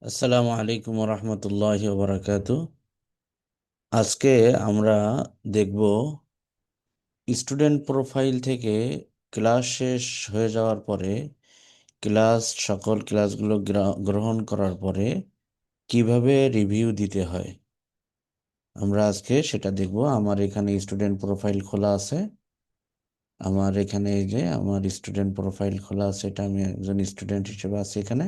আসসালামু আলাইকুম রহমতুল্লাহ বারাকাতু। আজকে আমরা দেখব স্টুডেন্ট প্রোফাইল থেকে ক্লাস শেষ হয়ে যাওয়ার পরে সকল ক্লাসগুলো গ্রহণ করার পরে কিভাবে রিভিউ দিতে হয়। আমরা আজকে সেটা দেখব। আমার এখানে স্টুডেন্ট প্রোফাইল খোলা আছে। আমার এখানে এই যে আমার স্টুডেন্ট প্রোফাইল খোলা আছে, এটা আমি একজন স্টুডেন্ট হিসেবে আছি এখানে।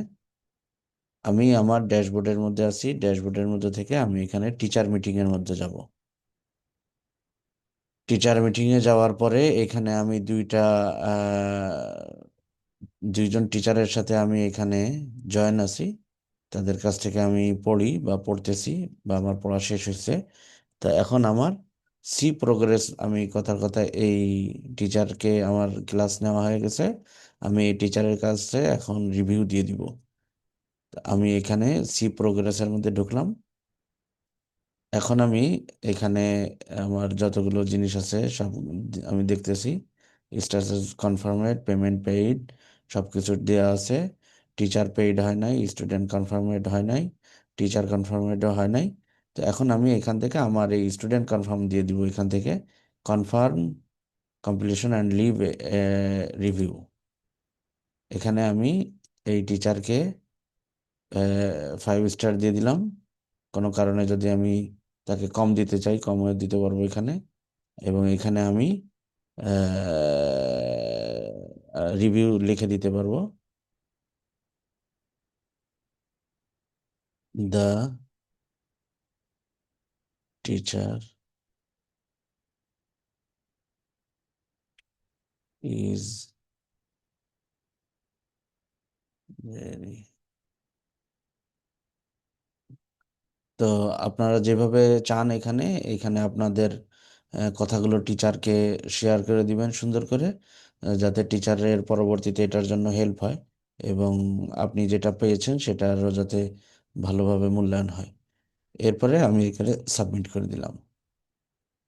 আমি আমার ড্যাশবোর্ডের মধ্যে আছি। ড্যাশবোর্ডের মধ্যে থেকে আমি এখানে টিচার মিটিং এর মধ্যে যাব। টিচার মিটিংয়ে যাওয়ার পরে এখানে আমি দুইজন টিচারের সাথে আমি এখানে জয়েন আছি। তাদের কাছ থেকে আমি পড়ি বা পড়তেছি, বা আমার পড়া শেষ হয়েছে। তা এখন আমার সি প্রোগ্রেস, আমি কথার কথা এই টিচারকে আমার ক্লাস নেওয়া হয়ে গেছে। আমি এই টিচারের কাছে এখন রিভিউ দিয়ে দিব। তা আমি এখানে সি প্রোগ্রেসের মধ্যে ঢুকলাম। এখন আমি এখানে আমার যতগুলো জিনিস আছে সব আমি দেখতেছি। স্ট্যাটাস কনফার্মেড, পেমেন্ট পেইড, সব কিছু দেওয়া আছে। টিচার পেইড হয় নাই, স্টুডেন্ট কনফার্মেড হয় নাই, টিচার কনফার্মেডও হয় নাই। তো এখন আমি এখান থেকে আমার এই স্টুডেন্ট কনফার্ম দিয়ে দিব। এখান থেকে confirm completion and leave review. এখানে আমি এই টিচারকে 5 স্টার দিয়ে দিলাম। কোনো কারণে যদি আমি তাকে কম দিতে চাই, কমও দিতে পারবো এখানে। এবং এখানে আমি রিভিউ লিখে দিতে পারবো। The teacher is very. তো আপনারা যেভাবে চান এখানে এখানে আপনাদের কথাগুলো টিচারকে শেয়ার করে দিবেন সুন্দর করে, যাতে টিচারের পরবর্তীতে এটার জন্য হেল্প হয়, এবং আপনি যেটা পেয়েছেন সেটারও যাতে ভালোভাবে মূল্যায়ন হয়। এরপরে আমি এখানে সাবমিট করে দিলাম।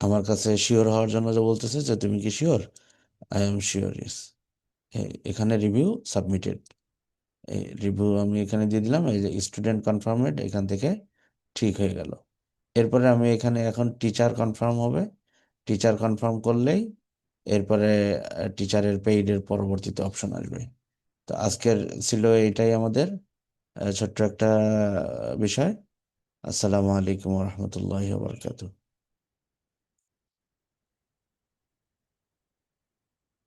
আমার কাছে শিওর হওয়ার জন্য যে বলতেছে যে তুমি কি sure, I am sure, yes. এখানে রিভিউ সাবমিটেড। এই রিভিউ আমি এখানে দিয়ে দিলাম। এই যে স্টুডেন্ট কনফার্মেড, এখান থেকে ঠিক হয়ে গেল। এরপরে আমি এখানে এখন টিচার কনফার্ম হবে। টিচার কনফার্ম করলেই এরপরে টিচারের পেইডের পরবর্তীতে অপশন আসবে। তো আজকের ছিল এটাই আমাদের ছোট্ট একটা বিষয়। আসসালামু আলাইকুম রহমতুল্লাহ বারকাতু।